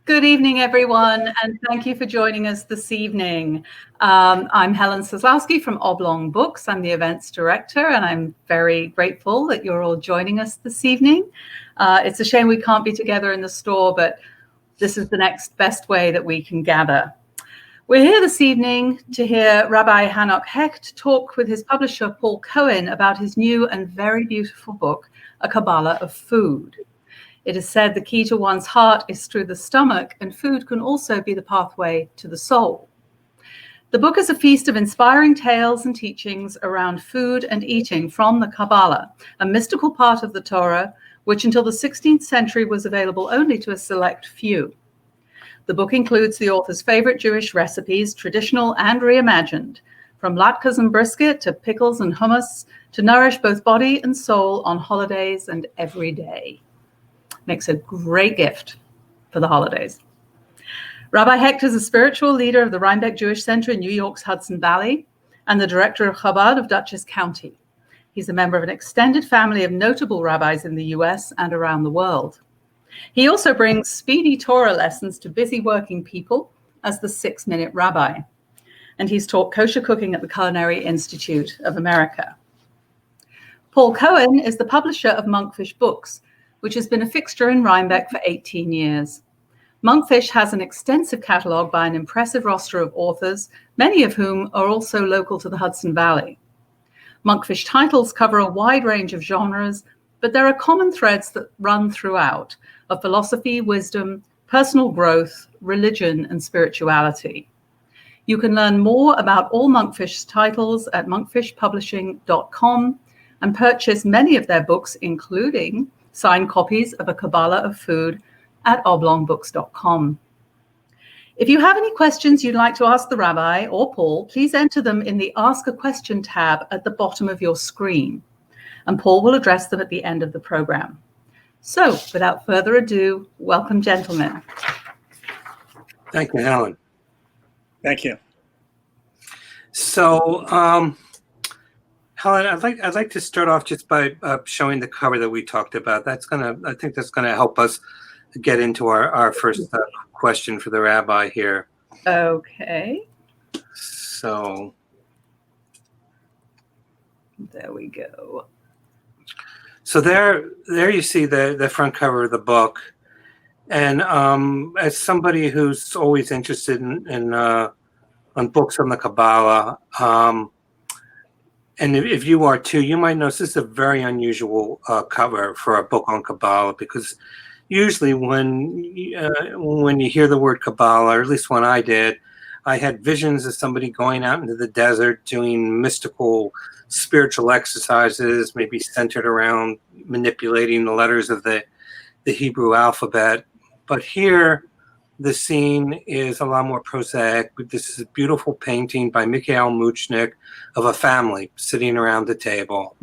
Good evening, everyone, and thank you for joining us this evening. I'm Helen Soslowski from Oblong Books. I'm the events director, and I'm very grateful that you're all joining us this evening. It's a shame we can't be together in the store, but this is the next best way that we can gather. We're here this evening to hear Rabbi Hanoch Hecht talk with his publisher, Paul Cohen, about his new and very beautiful book, A Kabbalah of Food. It is said the key to one's heart is through the stomach, and food can also be the pathway to the soul. The book is a feast of inspiring tales and teachings around food and eating from the Kabbalah, a mystical part of the Torah, which until the 16th century was available only to a select few. The book includes the author's favorite Jewish recipes, traditional and reimagined, from latkes and brisket to pickles and hummus, to nourish both body and soul on holidays and every day. Makes a great gift for the holidays. Rabbi Hecht is a spiritual leader of the Rhinebeck Jewish Center in New York's Hudson Valley and the director of Chabad of Dutchess County. He's a member of an extended family of notable rabbis in the US and around the world. He also brings speedy Torah lessons to busy working people as the 6-minute rabbi. And he's taught kosher cooking at the Culinary Institute of America. Paul Cohen is the publisher of Monkfish Books, which has been a fixture in Rhinebeck for 18 years. Monkfish has an extensive catalog by an impressive roster of authors, many of whom are also local to the Hudson Valley. Monkfish titles cover a wide range of genres, but there are common threads that run throughout of philosophy, wisdom, personal growth, religion, and spirituality. You can learn more about all Monkfish's titles at monkfishpublishing.com and purchase many of their books, including signed copies of A Kabbalah of Food at oblongbooks.com. If you have any questions you'd like to ask the rabbi or Paul, please enter them in the Ask a Question tab at the bottom of your screen, and Paul will address them at the end of the program. So, without further ado, welcome, gentlemen. Thank you, Helen. Thank you. So, Helen, I'd like to start off just by showing the cover that we talked about. I think that's gonna help us get into our first question for the rabbi here. Okay. So there we go. So there you see the front cover of the book, and as somebody who's always interested in on books on the Kabbalah. And if you are too, you might notice this is a very unusual cover for a book on Kabbalah, because usually when you hear the word Kabbalah, or at least when I did, I had visions of somebody going out into the desert doing mystical spiritual exercises, maybe centered around manipulating the letters of the Hebrew alphabet. But here, the scene is a lot more prosaic. This is a beautiful painting by Mikhail Muchnik of a family sitting around the table,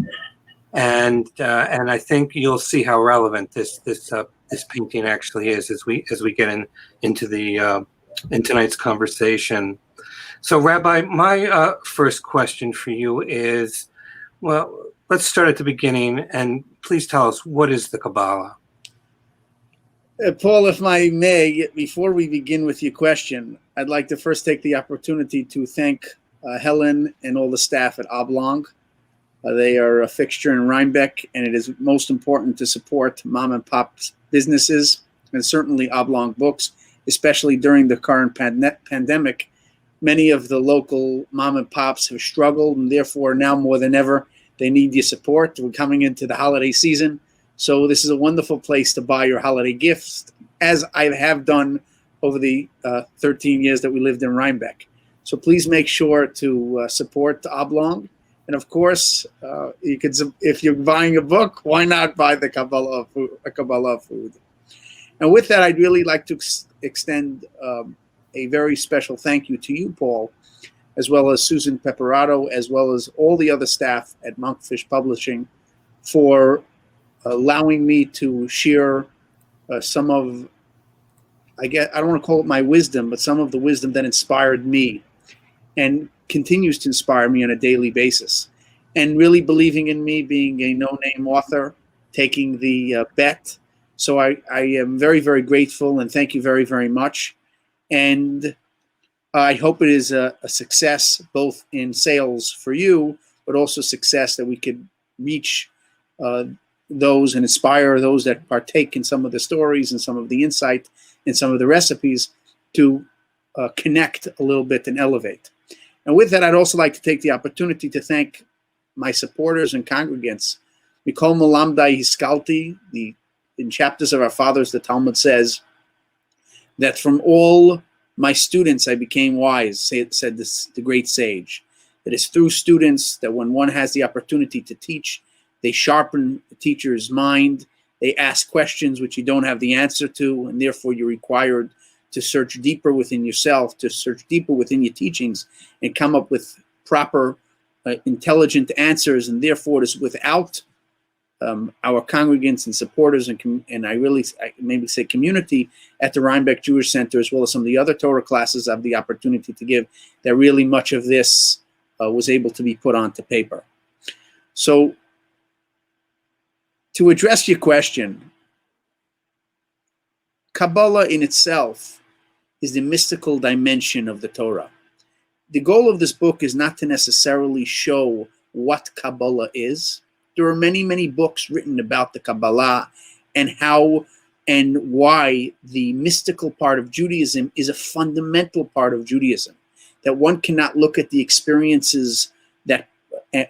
and I think you'll see how relevant this painting actually is as we get into tonight's conversation. So, Rabbi, my first question for you is, well, let's start at the beginning, and please tell us, what is the Kabbalah? Paul, if I may, before we begin with your question, I'd like to first take the opportunity to thank Helen and all the staff at Oblong. They are a fixture in Rhinebeck, and it is most important to support mom and pop businesses, and certainly Oblong Books, especially during the current pandemic. Many of the local mom and pops have struggled, and therefore now more than ever, they need your support. We're coming into the holiday season. So this is a wonderful place to buy your holiday gifts, as I have done over the 13 years that we lived in Rhinebeck. So please make sure to support Oblong. And of course, you could, if you're buying a book, why not buy the Kabbalah of Food, A Kabbalah of Food? And with that, I'd really like to extend a very special thank you to you, Paul, as well as Susan Peperato, as well as all the other staff at Monkfish Publishing, for allowing me to share some of, I don't want to call it my wisdom, but some of the wisdom that inspired me and continues to inspire me on a daily basis. And really believing in me being a no-name author, taking the bet So I am very, very grateful, and thank you very, very much. And I hope it is a success both in sales for you, but also success that we could reach those and inspire those that partake in some of the stories and some of the insight and some of the recipes to connect a little bit and elevate. And with that, I'd also like to take the opportunity to thank my supporters and congregants. Mikol Malamdai Hiskalti, in Chapters of Our Fathers, the Talmud says that from all my students I became wise, said this, the great sage. It is through students that when one has the opportunity to teach, they sharpen the teacher's mind, they ask questions which you don't have the answer to, and therefore you're required to search deeper within yourself, to search deeper within your teachings, and come up with proper, intelligent answers. And therefore, it is without our congregants and supporters, and I maybe say community at the Rhinebeck Jewish Center, as well as some of the other Torah classes I have the opportunity to give, that really much of this was able to be put onto paper. So, to address your question, Kabbalah in itself is the mystical dimension of the Torah. The goal of this book is not to necessarily show what Kabbalah is. There are many, many books written about the Kabbalah and how and why the mystical part of Judaism is a fundamental part of Judaism. That one cannot look at the experiences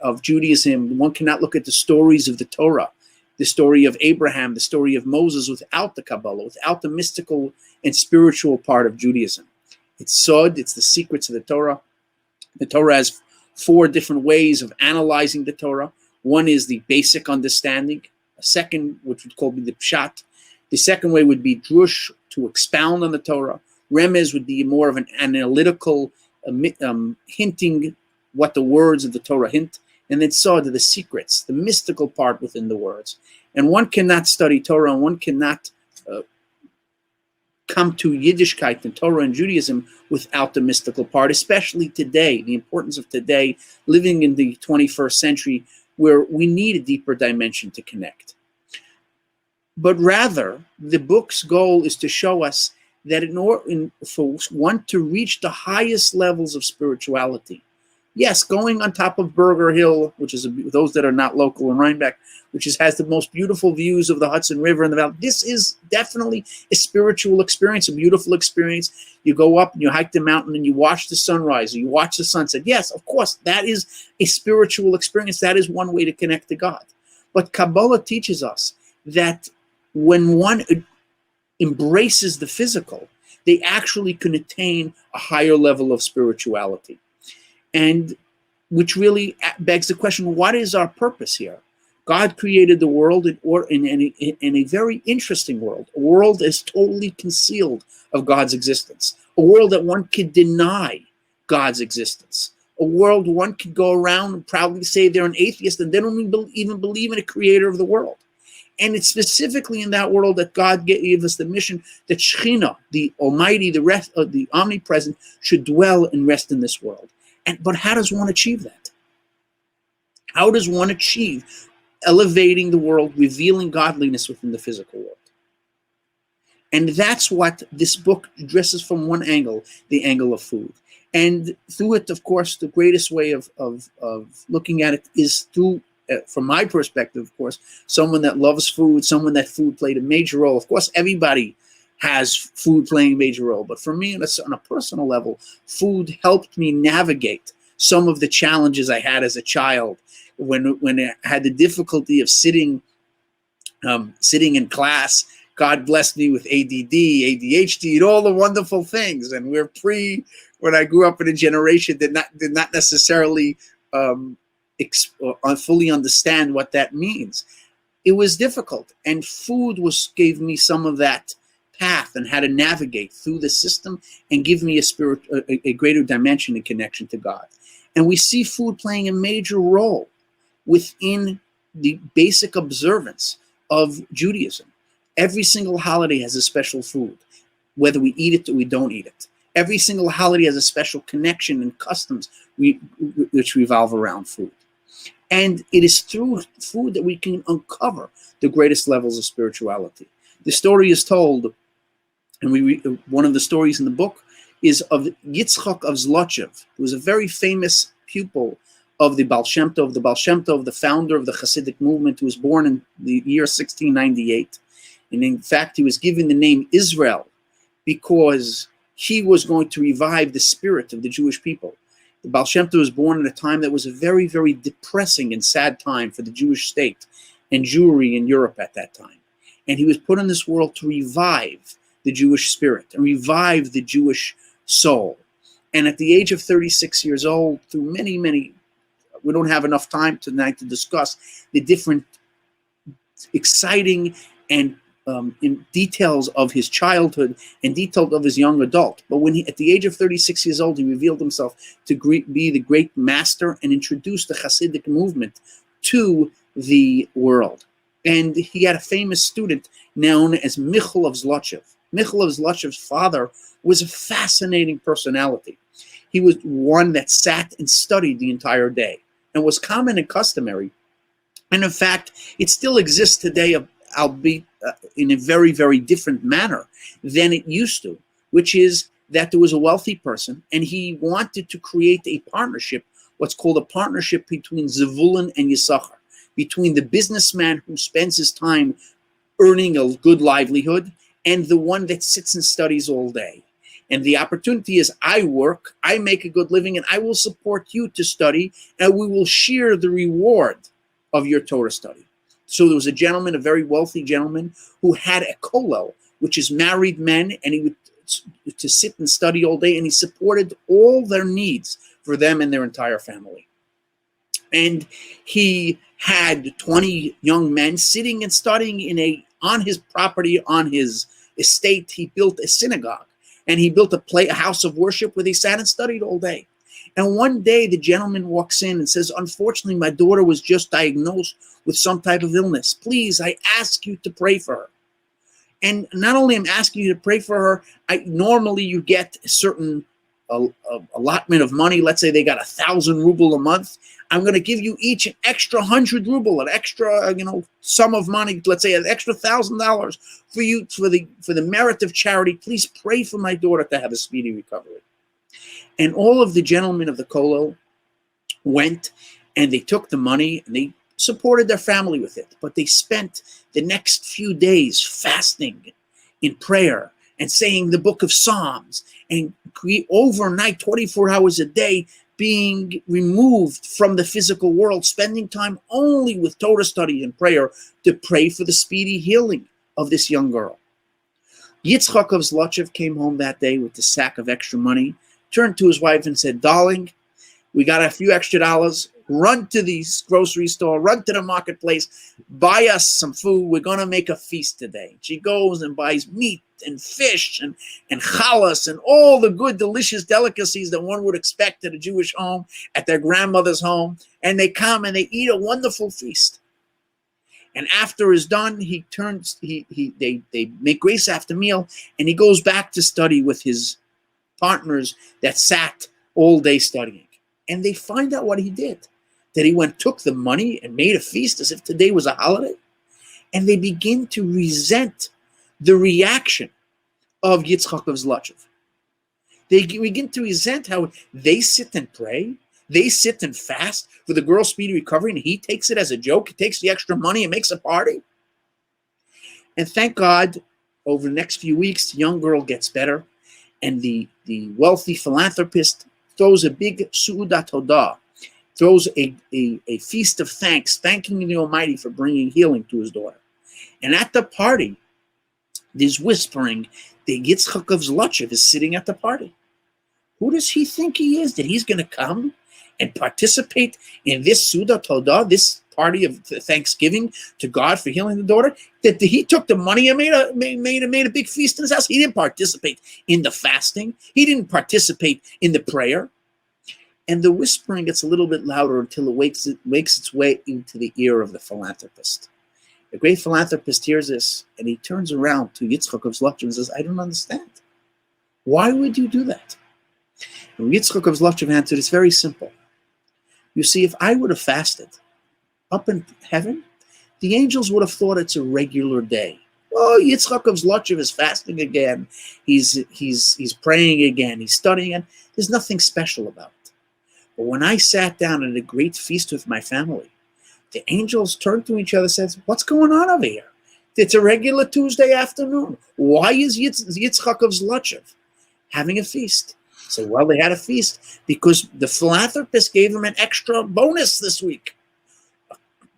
of Judaism, one cannot look at the stories of the Torah, the story of Abraham, the story of Moses, without the Kabbalah, without the mystical and spiritual part of Judaism. It's Sod, it's the secrets of the Torah. The Torah has 4 different ways of analyzing the Torah. One is the basic understanding. A second, which would call the Pshat. The second way would be Drush, to expound on the Torah. Remez would be more of an analytical, hinting what the words of the Torah hint. And then Sod, the secrets, the mystical part within the words. And one cannot study Torah, and one cannot come to Yiddishkeit and Torah and Judaism without the mystical part, especially today, the importance of today, living in the 21st century, where we need a deeper dimension to connect. But rather, the book's goal is to show us that for one to reach the highest levels of spirituality, yes, going on top of Burger Hill, which is those that are not local in Rhinebeck, which has the most beautiful views of the Hudson River and the valley. This is definitely a spiritual experience, a beautiful experience. You go up and you hike the mountain and you watch the sunrise, or you watch the sunset. Yes, of course, that is a spiritual experience. That is one way to connect to God. But Kabbalah teaches us that when one embraces the physical, they actually can attain a higher level of spirituality. And which really begs the question, what is our purpose here? God created the world in a very interesting world, a world that is totally concealed of God's existence, a world that one could deny God's existence, a world one could go around and proudly say they're an atheist and they don't even believe in a creator of the world. And it's specifically in that world that God gave us the mission that Shekhinah, the Almighty, the rest of the omnipresent, should dwell and rest in this world. But how does one achieve that? How does one achieve elevating the world, revealing godliness within the physical world? And that's what this book addresses from one angle, the angle of food. And through it, of course, the greatest way of looking at it is through, from my perspective, of course, someone that loves food, someone that food played a major role. Of course, everybody has food playing a major role. But for me, on a personal level, food helped me navigate some of the challenges I had as a child when I had the difficulty of sitting in class. God blessed me with ADD, ADHD, and all the wonderful things. And when I grew up in a generation that did not necessarily fully understand what that means. It was difficult, and food gave me some of that path and how to navigate through the system and give me a greater dimension and connection to God. And we see food playing a major role within the basic observance of Judaism. Every single holiday has a special food, whether we eat it or we don't eat it. Every single holiday has a special connection and customs which revolve around food. And it is through food that we can uncover the greatest levels of spirituality. The story is told, and one of the stories in the book is of Yitzchak of Zlotchev, who was a very famous pupil of the Baal Shem Tov, the founder of the Hasidic movement, who was born in the year 1698. And in fact, he was given the name Israel because he was going to revive the spirit of the Jewish people. The Baal Shem Tov was born at a time that was a very, very depressing and sad time for the Jewish state and Jewry in Europe at that time. And he was put in this world to revive the Jewish spirit and revive the Jewish soul. And at the age of 36 years old, through many, we don't have enough time tonight to discuss the different exciting and in details of his childhood and details of his young adult. But when at the age of 36 years old, he revealed himself to be the great master and introduced the Hasidic movement to the world. And he had a famous student known as Michal of Zlotchev. Michal of Zlotchev's father was a fascinating personality. He was one that sat and studied the entire day and was common and customary. And in fact, it still exists today, albeit in a very, very different manner than it used to, which is that there was a wealthy person and he wanted to create a partnership, what's called a partnership between Zevulun and Yisachar, between the businessman who spends his time earning a good livelihood and the one that sits and studies all day. And the opportunity is, I work, I make a good living, and I will support you to study, and we will share the reward of your Torah study. So there was a gentleman, a very wealthy gentleman, who had a kollel, which is married men, and he would to sit and study all day, and he supported all their needs for them and their entire family. And he had 20 young men sitting and studying on his property, on his estate. He built a synagogue, and he built a house of worship where they sat and studied all day. And one day the gentleman walks in and says, unfortunately, my daughter was just diagnosed with some type of illness. Please, I ask you to pray for her. And not only I'm asking you to pray for her, normally you get a certain allotment of money. Let's say they got 1,000 ruble a month. I'm going to give you each an extra 100 ruble, an extra, sum of money. Let's say an extra $1,000 for you for the merit of charity. Please pray for my daughter to have a speedy recovery. And all of the gentlemen of the kollel went and they took the money and they supported their family with it. But they spent the next few days fasting in prayer and saying the book of Psalms and overnight, 24 hours a day, being removed from the physical world, spending time only with Torah study and prayer to pray for the speedy healing of this young girl. Yitzchak of Zlotchev came home that day with the sack of extra money, turned to his wife and said, darling, we got a few extra dollars. Run to the grocery store, run to the marketplace, buy us some food. We're going to make a feast today. She goes and buys meat and fish and chalas and all the good, delicious delicacies that one would expect at a Jewish home, at their grandmother's home. And they come and they eat a wonderful feast. And after it's done, they make grace after meal, and he goes back to study with his partners that sat all day studying. And they find out what he did. That he took the money and made a feast as if today was a holiday. And they begin to resent the reaction of Yitzchak of Zlotchev. They begin to resent how they sit and pray. They sit and fast for the girl's speedy recovery, and he takes it as a joke. He takes the extra money and makes a party. And thank God, over the next few weeks, the young girl gets better, and the wealthy philanthropist throws a big su'udat todah, throws a feast of thanks, thanking the Almighty for bringing healing to his daughter. And at the party, there's whispering that Yitzchak of Zlotchev is sitting at the party. Who does he think he is? That he's going to come and participate in this su'udat todah, this party of thanksgiving to God for healing the daughter? That he took the money and made a big feast in his house. He didn't participate in the fasting. He didn't participate in the prayer. And the whispering gets a little bit louder until it makes its way into the ear of the philanthropist. The great philanthropist hears this, and he turns around to Yitzchak of Zlotchev and says, I don't understand. Why would you do that? And Yitzchak of Zlotchev answered, it's very simple. You see, if I would have fasted up in heaven, the angels would have thought it's a regular day. Oh, Yitzchak of Zlotchev is fasting again. He's praying again. He's studying again. There's nothing special about it. But when I sat down at a great feast with my family, the angels turned to each other and said, what's going on over here? It's a regular Tuesday afternoon. Why is Yitzchak of Zlotchev having a feast? So, well, they had a feast because the philanthropist gave him an extra bonus this week.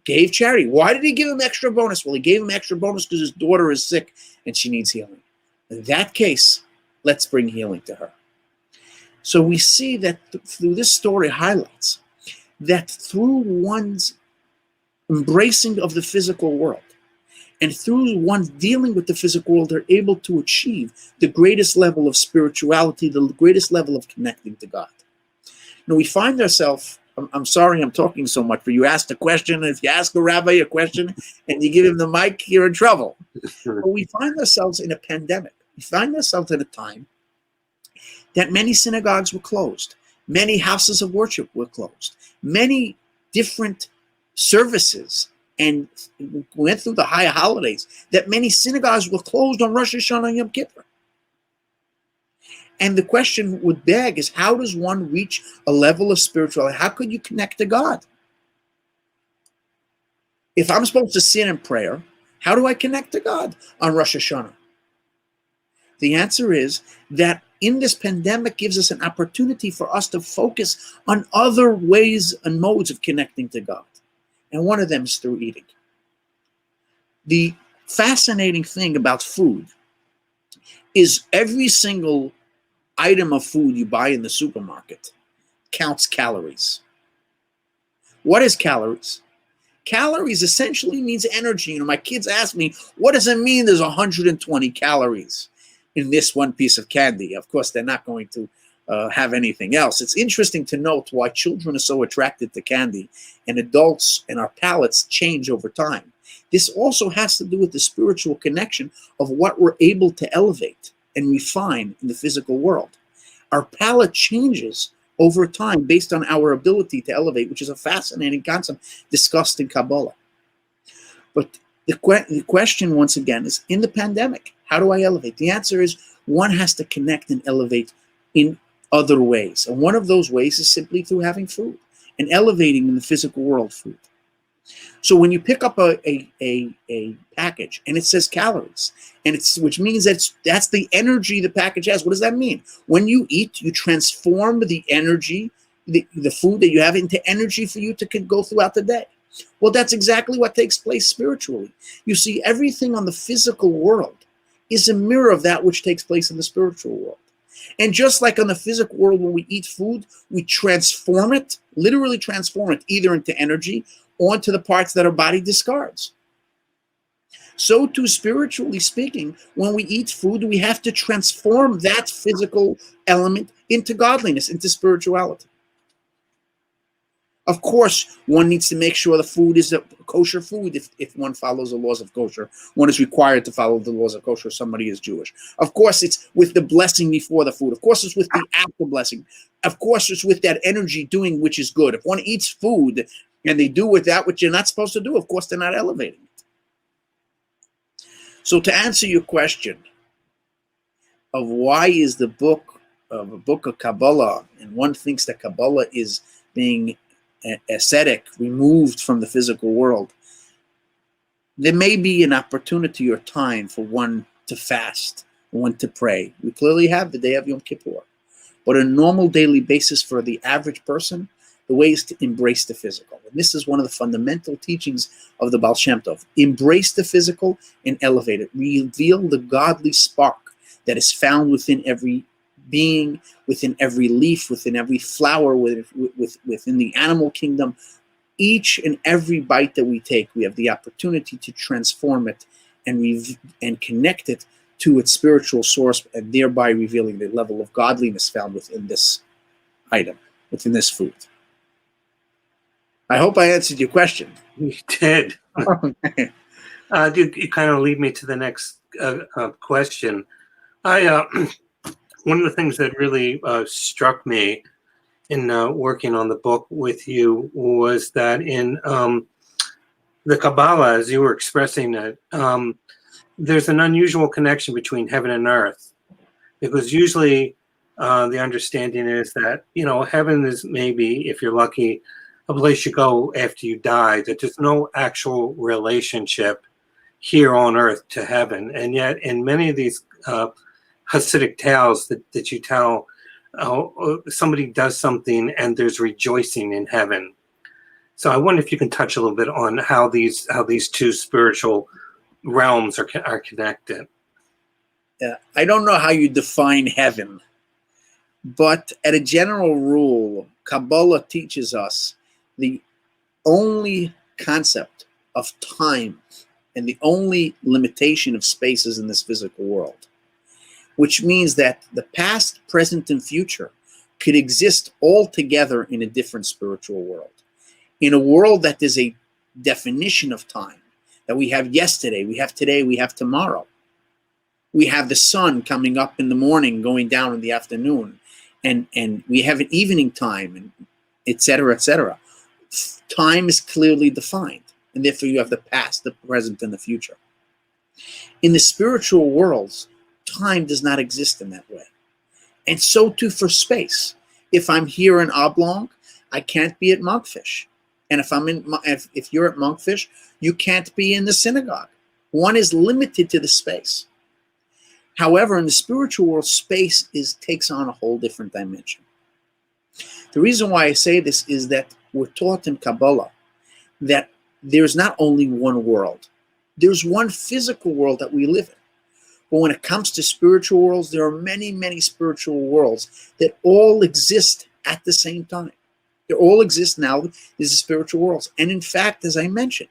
Gave charity. Why did he give him extra bonus? Well, he gave him extra bonus because his daughter is sick and she needs healing. In that case, let's bring healing to her. So we see that through this story highlights that through one's embracing of the physical world and through one's dealing with the physical world, they're able to achieve the greatest level of spirituality, the greatest level of connecting to God. Now we find ourselves, I'm sorry I'm talking so much, but you asked a question, and if you ask a rabbi a question and you give him the mic, you're in trouble. But we find ourselves in a pandemic. We find ourselves at a time that many synagogues were closed. Many houses of worship were closed. Many different services and went through the high holidays that many synagogues were closed on Rosh Hashanah and Yom Kippur. And the question would beg is, how does one reach a level of spirituality? How could you connect to God? If I'm supposed to sit in prayer, how do I connect to God on Rosh Hashanah? The answer is that in this pandemic gives us an opportunity for us to focus on other ways and modes of connecting to God. And one of them is through eating. The fascinating thing about food is every single item of food you buy in the supermarket counts calories. What is calories? Calories essentially means energy. You know, my kids ask me, what does it mean there's 120 calories in this one piece of candy? Of course, they're not going to have anything else. It's interesting to note why children are so attracted to candy and adults and our palates change over time. This also has to do with the spiritual connection of what we're able to elevate and refine in the physical world. Our palate changes over time based on our ability to elevate, which is a fascinating concept discussed in Kabbalah. But the question, once again, is in the pandemic, how do I elevate? The answer is one has to connect and elevate in other ways. And one of those ways is simply through having food and elevating in the physical world food. So when you pick up a package and it says calories, and which means that's the energy the package has. What does that mean? When you eat, you transform the energy, the food that you have, into energy for you to go throughout the day. Well, that's exactly what takes place spiritually. You see, everything on the physical world is a mirror of that which takes place in the spiritual world. And just like on the physical world, when we eat food, we transform it, literally transform it, either into energy or into the parts that our body discards. So too, spiritually speaking, when we eat food, we have to transform that physical element into godliness, into spirituality. Of course, one needs to make sure the food is a kosher food if one follows the laws of kosher. One is required to follow the laws of kosher if somebody is Jewish. Of course, it's with the blessing before the food. Of course, it's with the after blessing. Of course, it's with that energy doing which is good. If one eats food and they do with that which you're not supposed to do, of course, they're not elevating it. So to answer your question of why is the book of Kabbalah, and one thinks that Kabbalah is being ascetic, removed from the physical world, there may be an opportunity or time for one to fast, one to pray. We clearly have the day of Yom Kippur. But on a normal daily basis for the average person, the way is to embrace the physical. And this is one of the fundamental teachings of the Baal Shem Tov. Embrace the physical and elevate it. Reveal the godly spark that is found within every being, within every leaf, within every flower, within the animal kingdom. Each and every bite that we take, we have the opportunity to transform it and connect it to its spiritual source, and thereby revealing the level of godliness found within this item, within this food. I hope I answered your question. You did. Okay. You kind of lead me to the next question. One of the things that really struck me in working on the book with you was that in the Kabbalah, as you were expressing it, there's an unusual connection between heaven and earth, because usually the understanding is that, heaven is maybe, if you're lucky, a place you go after you die, that there's no actual relationship here on earth to heaven. And yet in many of these Hasidic tales that you tell, somebody does something and there's rejoicing in heaven. So I wonder if you can touch a little bit on how these two spiritual realms are connected. Yeah, I don't know how you define heaven, but at a general rule, Kabbalah teaches us the only concept of time and the only limitation of spaces in this physical world, which means that the past, present, and future could exist all together in a different spiritual world. In a world that is a definition of time, that we have yesterday, we have today, we have tomorrow. We have the sun coming up in the morning, going down in the afternoon, and we have an evening time, and et cetera, et cetera. Time is clearly defined, and therefore you have the past, the present, and the future. In the spiritual worlds, time does not exist in that way. And so too for space. If I'm here in Oblong, I can't be at Monkfish. And if you're at Monkfish, you can't be in the synagogue. One is limited to the space. However, in the spiritual world, space takes on a whole different dimension. The reason why I say this is that we're taught in Kabbalah that there's not only one world. There's one physical world that we live in. But when it comes to spiritual worlds, there are many, many spiritual worlds that all exist at the same time. They all exist now as the spiritual worlds. And in fact, as I mentioned,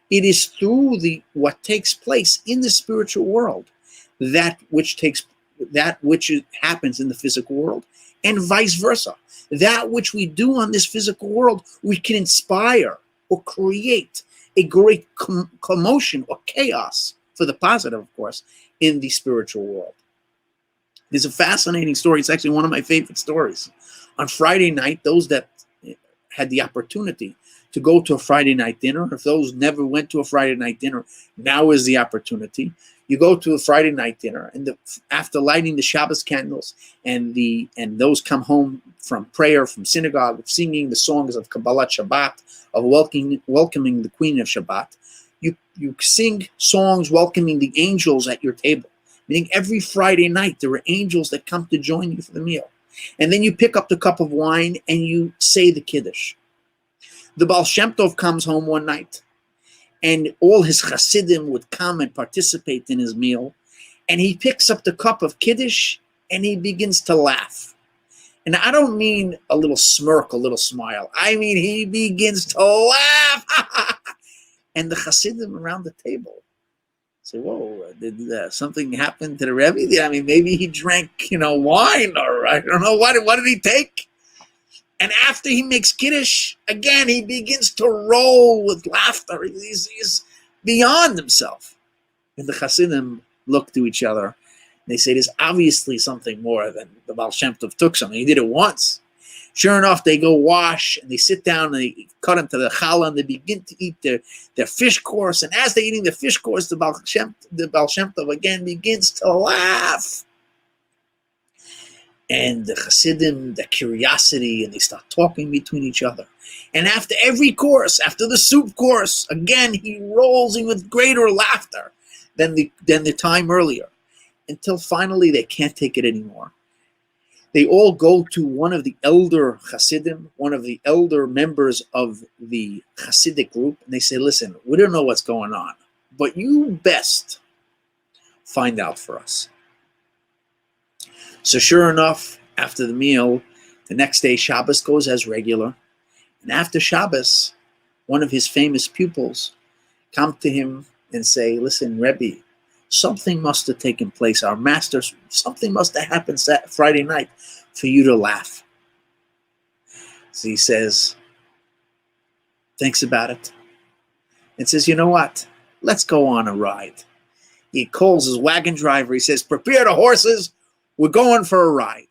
it is through what takes place in the spiritual world that which happens in the physical world, and vice versa. That which we do on this physical world, we can inspire or create a great commotion or chaos, for the positive, of course, in the spiritual world. There's a fascinating story. It's actually one of my favorite stories. On Friday night, those that had the opportunity to go to a Friday night dinner, if those never went to a Friday night dinner, now is the opportunity. You go to a Friday night dinner, and after lighting the Shabbos candles, and those come home from prayer, from synagogue, of singing the songs of Kabbalah Shabbat, of welcoming the Queen of Shabbat, you sing songs welcoming the angels at your table. Meaning every Friday night there are angels that come to join you for the meal. And then you pick up the cup of wine and you say the Kiddush. The Baal Shem Tov comes home one night, and all his Hasidim would come and participate in his meal. And he picks up the cup of Kiddush and he begins to laugh. And I don't mean a little smirk, a little smile. I mean, he begins to laugh. And the Hasidim around the table say, whoa, did something happen to the Rebbe? I mean, maybe he drank, wine, or I don't know. What did he take? And after he makes Kiddush, again, he begins to roll with laughter. He's beyond himself. And the Hasidim look to each other. They say, there's obviously something more than the Baal Shem Tov took something. He did it once. Sure enough, they go wash, and they sit down, and they cut into the challah, and they begin to eat their fish course. And as they're eating the fish course, the Baal Shem Tov again begins to laugh. And the Hasidim, the curiosity, and they start talking between each other. And after every course, after the soup course, again, he rolls in with greater laughter than the time earlier, until finally they can't take it anymore. They all go to one of the elder Hasidim, one of the elder members of the Hasidic group, and they say, listen, we don't know what's going on, but you best find out for us. So sure enough, after the meal, the next day Shabbos goes as regular. And after Shabbos, one of his famous pupils come to him and say, listen, Rebbe, something must have taken place. Our master, something must have happened Friday night for you to laugh. So he says, thinks about it, and says, you know what? Let's go on a ride. He calls his wagon driver. He says, prepare the horses. We're going for a ride.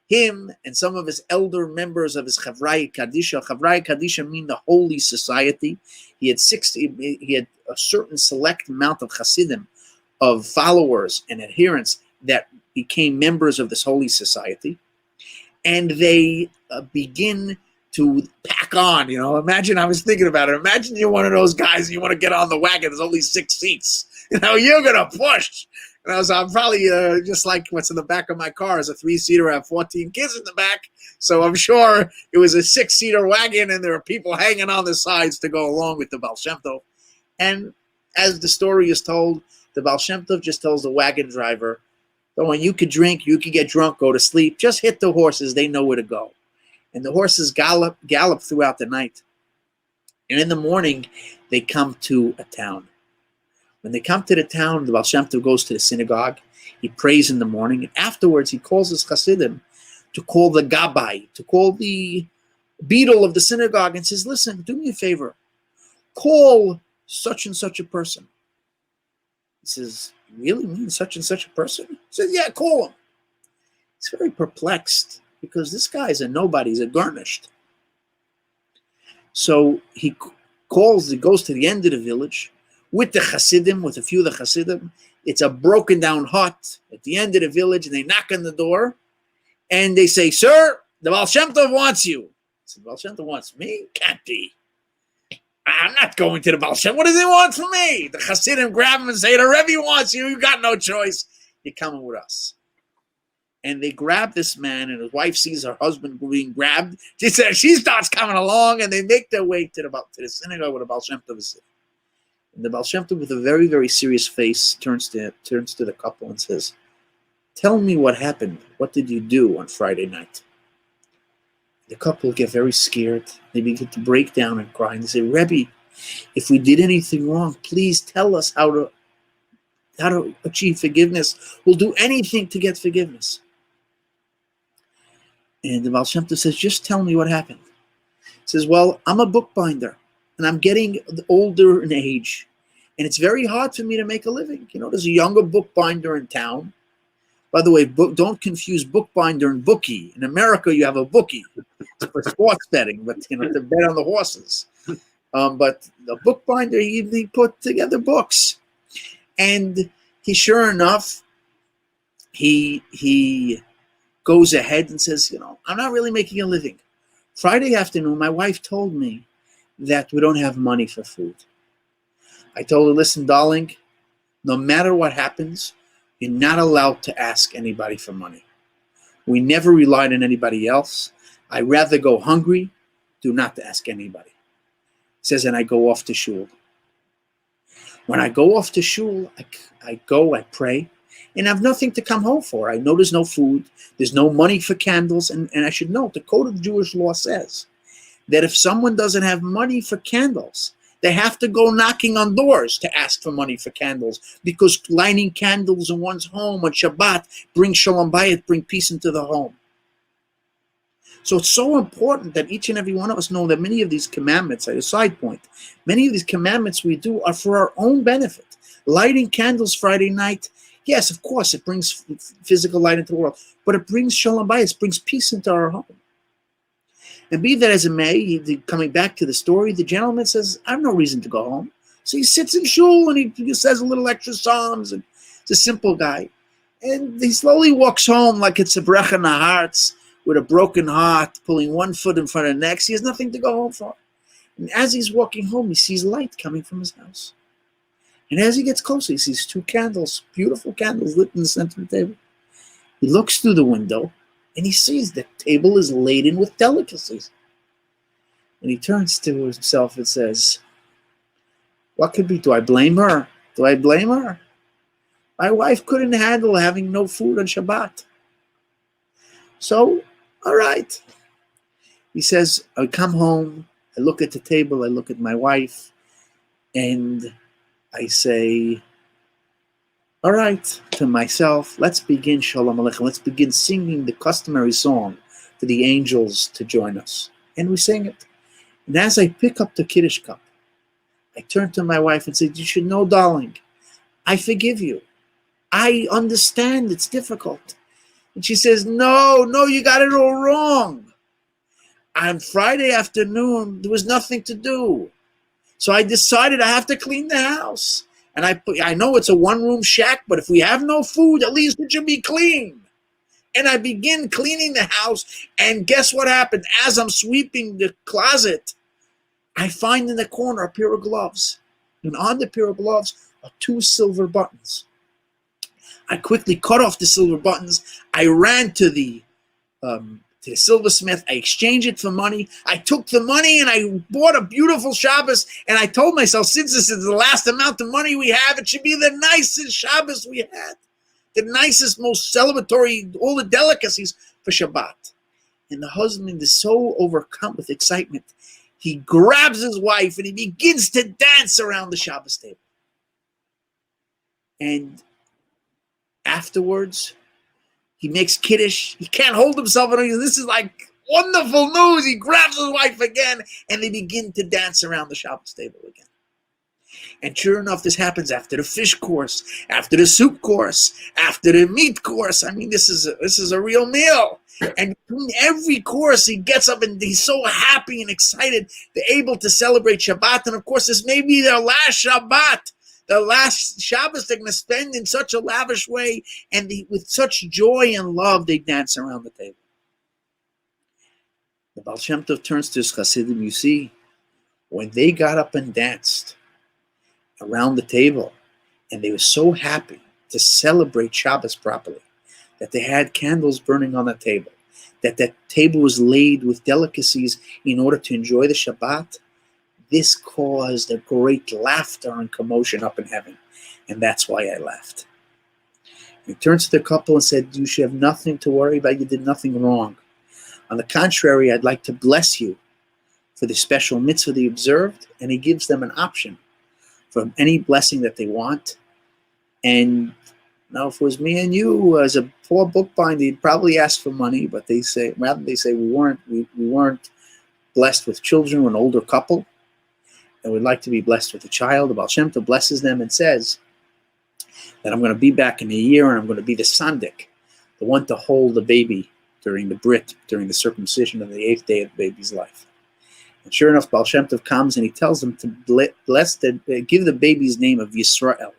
Him and some of his elder members of his Chavrai Kadisha. Chavrai Kadisha mean the holy society. He had a certain select amount of Hasidim of followers and adherents that became members of this holy society, and they begin to pack on. Imagine, I was thinking about it. Imagine you're one of those guys and you want to get on the wagon. There's only 6 seats. You're going to push. So I'm probably just like what's in the back of my car is a 3-seater. I have 14 kids in the back. So I'm sure it was a 6-seater wagon and there are people hanging on the sides to go along with the Baal Shem Tov. And as the story is told, the Baal Shem Tov just tells the wagon driver, "So when you could drink, you could get drunk, go to sleep. Just hit the horses. They know where to go." And the horses gallop throughout the night. And in the morning, they come to a town. When they come to the town, the Baal Shem Tov goes to the synagogue. He prays in the morning. And afterwards, he calls his Hasidim to call the Gabbai, to call the beadle of the synagogue and says, "Listen, do me a favor. Call such and such a person." He says, "You really mean such and such a person?" He says, "Yeah, call him." He's very perplexed because this guy's a nobody, he's a garnished. So he goes to the end of the village with the Hasidim, with a few of the Hasidim. It's a broken down hut at the end of the village, and they knock on the door and they say, "Sir, the Baal Shem Tov wants you." I said, "Baal Shem Tov wants me? Can't be. I'm not going to the Baal Shem. What does he want from me?" The Hasidim grab him and say, "The Rebbe wants you. You got no choice. You're coming with us." And they grab this man, and his wife sees her husband being grabbed. She starts coming along, and they make their way to the synagogue where the Baal Shem Tov is sitting. And the Baal Shem Tov, with a very, very serious face, turns to the couple and says, "Tell me what happened. What did you do on Friday night?" The couple get very scared. They begin to break down and cry. And they say, "Rebbe, if we did anything wrong, please tell us how to achieve forgiveness. We'll do anything to get forgiveness." And the Baal Shem Tov says, "Just tell me what happened." He says, "Well, I'm a bookbinder, and I'm getting older in age, and it's very hard for me to make a living. There's a younger bookbinder in town. By the way, don't confuse bookbinder and bookie. In America, you have a bookie for sports betting, but to bet on the horses. But the bookbinder, he put together books, and sure enough, he goes ahead and says, I'm not really making a living. Friday afternoon, my wife told me that we don't have money for food. I told her, "Listen, darling, no matter what happens, you're not allowed to ask anybody for money. We never relied on anybody else. I'd rather go hungry, do not to ask anybody." He says, and I go off to shul. When I go off to shul, I pray, and I have nothing to come home for. I know there's no food, there's no money for candles, and I should note, the code of Jewish law says that if someone doesn't have money for candles, they have to go knocking on doors to ask for money for candles, because lighting candles in one's home on Shabbat brings shalom bayit, bring peace into the home. So it's so important that each and every one of us know that many of these commandments, as a side point, many of these commandments we do are for our own benefit. Lighting candles Friday night, yes, of course, it brings physical light into the world, but it brings shalom bayit, it brings peace into our home. And be that as it may, coming back to the story, the gentleman says, "I have no reason to go home." So he sits in shul and he says a little extra psalms, and it's a simple guy. And he slowly walks home like it's a brecha in the hearts, with a broken heart, pulling one foot in front of the next. He has nothing to go home for. And as he's walking home, he sees light coming from his house. And as he gets closer, he sees 2 candles, beautiful candles lit in the center of the table. He looks through the window, and he sees the table is laden with delicacies. And he turns to himself and says, "What could be? Do I blame her? Do I blame her? My wife couldn't handle having no food on Shabbat. So, all right." He says, "I come home, I look at the table, I look at my wife, and I say, all right, to myself, let's begin Shalom Aleichem. Let's begin singing the customary song for the angels to join us." And we sing it. And as I pick up the Kiddush cup, I turn to my wife and say, "You should know, darling, I forgive you. I understand it's difficult." And she says, No, you got it all wrong. On Friday afternoon, there was nothing to do. So I decided I have to clean the house. And I know it's a one-room shack, but if we have no food, at least it should be clean. And I begin cleaning the house, and guess what happened? As I'm sweeping the closet, I find in the corner a pair of gloves. And on the pair of gloves are 2 silver buttons. I quickly cut off the silver buttons. I ran to the silversmith. I exchanged it for money. I took the money and I bought a beautiful Shabbos. And I told myself, since this is the last amount of money we have, it should be the nicest Shabbos we had. The nicest, most celebratory, all the delicacies for Shabbat. And the husband is so overcome with excitement. He grabs his wife and he begins to dance around the Shabbos table. And afterwards, he makes Kiddush. He can't hold himself. This is like wonderful news. He grabs his wife again, and they begin to dance around the Shabbos table again. And sure enough, this happens after the fish course, after the soup course, after the meat course. I mean, this is a real meal. And between every course, he gets up and he's so happy and excited. They're able to celebrate Shabbat. And of course, this may be their last Shabbat. The last Shabbos they're going to spend in such a lavish way, and with such joy and love, they dance around the table. The Baal Shem Tov turns to his Hasidim. You see, when they got up and danced around the table, and they were so happy to celebrate Shabbos properly, that they had candles burning on the table, that table was laid with delicacies in order to enjoy the Shabbat, this caused a great laughter and commotion up in heaven. And that's why I left. He turns to the couple and said, you should have nothing to worry about. You did nothing wrong. On the contrary, I'd like to bless you for the special mitzvah they observed. And he gives them an option for any blessing that they want. And now if it was me and you as a poor bookbinder, he'd probably ask for money. But they say we weren't blessed with children or an older couple. And would like to be blessed with a child. The Baal Shem Tov blesses them and says that I'm going to be back in a year and I'm going to be the sandik, the one to hold the baby during the brit, during the circumcision of the 8th day of the baby's life. And sure enough, Baal Shem Tov comes and he tells them to give the baby's name of Yisrael,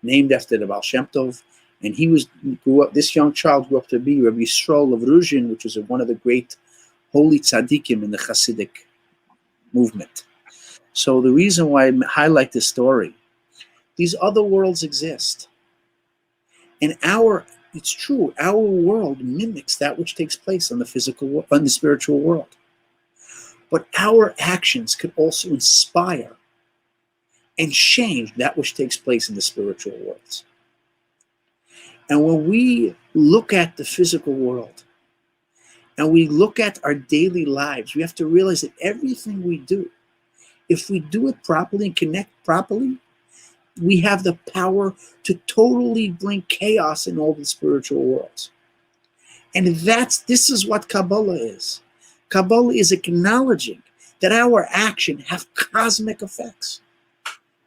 named after the Baal Shem Tov. And this young child grew up to be Rabbi Yisrael of Ruzhin, which was one of the great holy tzaddikim in the Hasidic movement. So the reason why I highlight this story, these other worlds exist. And it's true, our world mimics that which takes place on the spiritual world. But our actions could also inspire and change that which takes place in the spiritual worlds. And when we look at the physical world and we look at our daily lives, we have to realize that everything we do, if we do it properly and connect properly, we have the power to totally bring chaos in all the spiritual worlds. And this is what Kabbalah is. Kabbalah is acknowledging that our action have cosmic effects.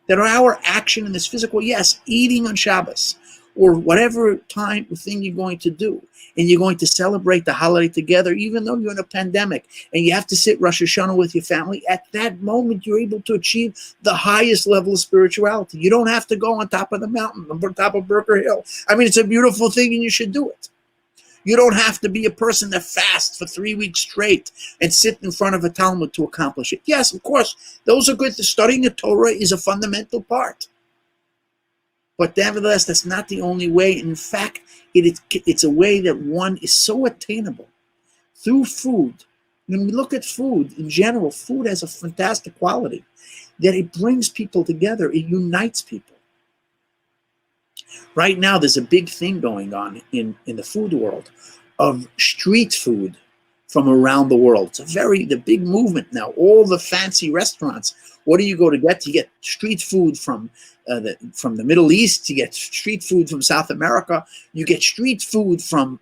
That our action in this physical, yes, eating on Shabbos, or whatever thing you're going to do, and you're going to celebrate the holiday together, even though you're in a pandemic, and you have to sit Rosh Hashanah with your family, at that moment you're able to achieve the highest level of spirituality. You don't have to go on top of the mountain, on top of Burger Hill. I mean, it's a beautiful thing and you should do it. You don't have to be a person that fasts for 3 weeks straight and sit in front of a Talmud to accomplish it. Yes, of course, those are good. Studying the Torah is a fundamental part. But nevertheless, that's not the only way. In fact, it's a way that one is so attainable through food. When we look at food in general, food has a fantastic quality that it brings people together. It unites people. Right now, there's a big thing going on in the food world of street food from around the world. It's the big movement now. All the fancy restaurants. What do you go to get? You get street food from the Middle East. You get street food from South America. You get street food from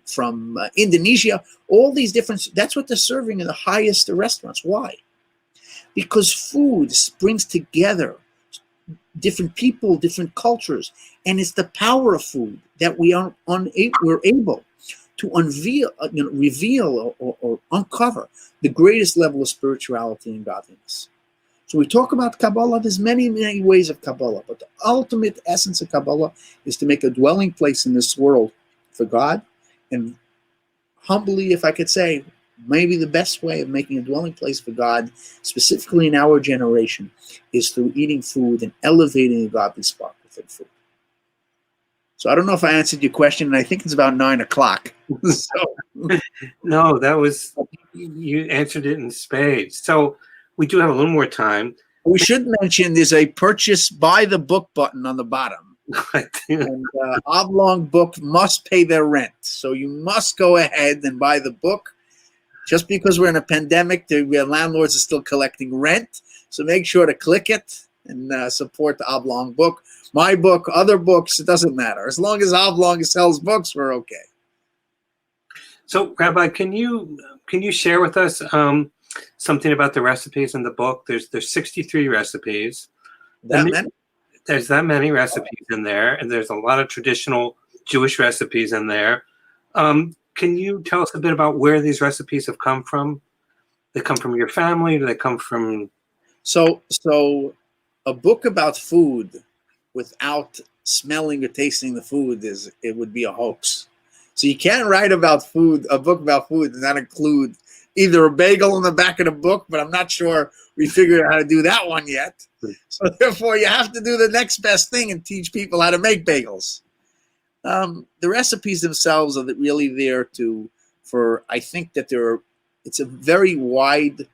Indonesia. All these different. That's what they're serving in the highest restaurants. Why? Because food brings together different people, different cultures, and it's the power of food that we're able to reveal or uncover the greatest level of spirituality and godliness. So we talk about Kabbalah. There's many, many ways of Kabbalah, but the ultimate essence of Kabbalah is to make a dwelling place in this world for God. And humbly, if I could say, maybe the best way of making a dwelling place for God, specifically in our generation, is through eating food and elevating a godly spark within food. So I don't know if I answered your question, and I think it's about 9 o'clock. No, you answered it in spades. So we do have a little more time. We should mention there's a purchase buy the book button on the bottom. And Oblong Book must pay their rent. So you must go ahead and buy the book. Just because we're in a pandemic, the landlords are still collecting rent. So make sure to click it and support the Oblong Book. My book, other books, it doesn't matter. As long as Oblong sells books, we're okay. So, Rabbi, can you share with us something about the recipes in the book? There's 63 recipes. There's that many recipes in there, and there's a lot of traditional Jewish recipes in there. Can you tell us a bit about where these recipes have come from? They come from your family? Do they come from... So a book about food without smelling or tasting the food would be a hoax. So you can't write about food, a book about food, and not include either a bagel in the back of the book, but I'm not sure we figured out how to do that one yet. So therefore, you have to do the next best thing and teach people how to make bagels. The recipes themselves are really there I think that it's a very wide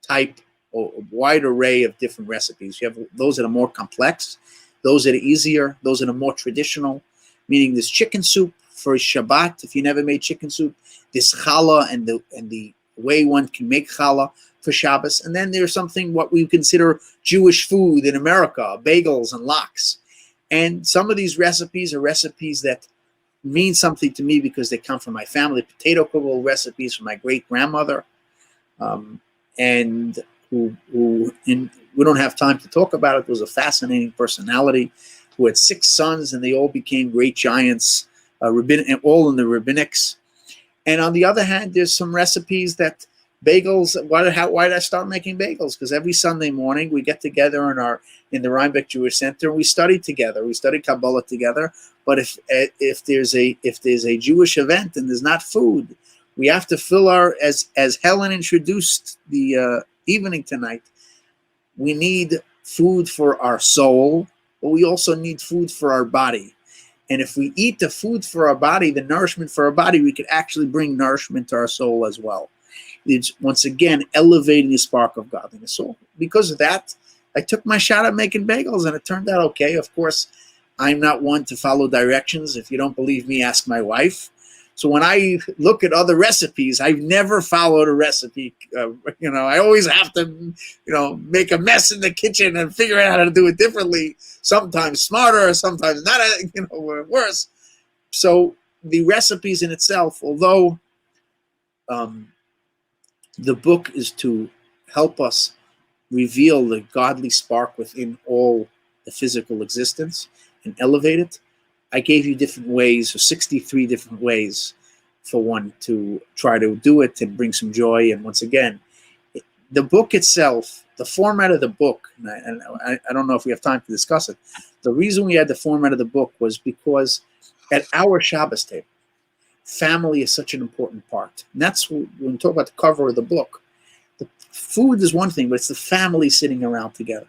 type or wide array of different recipes. You have those that are more complex, those that are easier, those that are more traditional, meaning there's chicken soup for Shabbat, if you never made chicken soup, there's challah and the way one can make challah for Shabbos, and then there's something what we consider Jewish food in America, bagels and lox. And some of these recipes are recipes that mean something to me because they come from my family. Potato kugel recipes from my great-grandmother, and who we don't have time to talk about it, was a fascinating personality who had 6 sons, and they all became great giants, all in the rabbinics. And on the other hand, there's some recipes that bagels. Why did I start making bagels? Because every Sunday morning we get together in the Rhinebeck Jewish Center and we study together. We study Kabbalah together. But if there's a Jewish event and there's not food, we have to fill as Helen introduced the evening tonight. We need food for our soul, but we also need food for our body. And if we eat the food for our body, the nourishment for our body, we could actually bring nourishment to our soul as well. It's, once again, elevating the spark of godliness. So because of that, I took my shot at making bagels, and it turned out okay. Of course, I'm not one to follow directions. If you don't believe me, ask my wife. So when I look at other recipes, I've never followed a recipe. I always have to, make a mess in the kitchen and figure out how to do it differently. Sometimes smarter, sometimes not, worse. So the recipes in itself, although the book is to help us reveal the godly spark within all the physical existence and elevate it, I gave you different ways, or 63 different ways for one to try to do it and bring some joy. And once again, the book itself, the format of the book, and I don't know if we have time to discuss it, the reason we had the format of the book was because at our Shabbos table, family is such an important part. And that's when we talk about the cover of the book. The food is one thing, but it's the family sitting around together.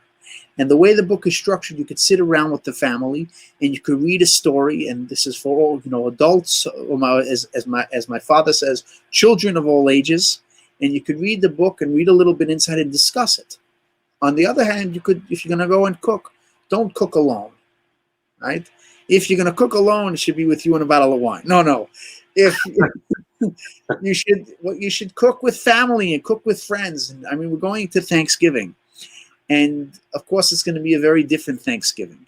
And the way the book is structured, you could sit around with the family and you could read a story. And this is for all, adults, or as my father says, children of all ages. And you could read the book and read a little bit inside and discuss it. On the other hand, you could, if you're going to go and cook, don't cook alone, right? If you're going to cook alone, it should be with you and a bottle of wine. No. If you should cook with family and cook with friends. And I mean, we're going to Thanksgiving. And of course, it's going to be a very different Thanksgiving.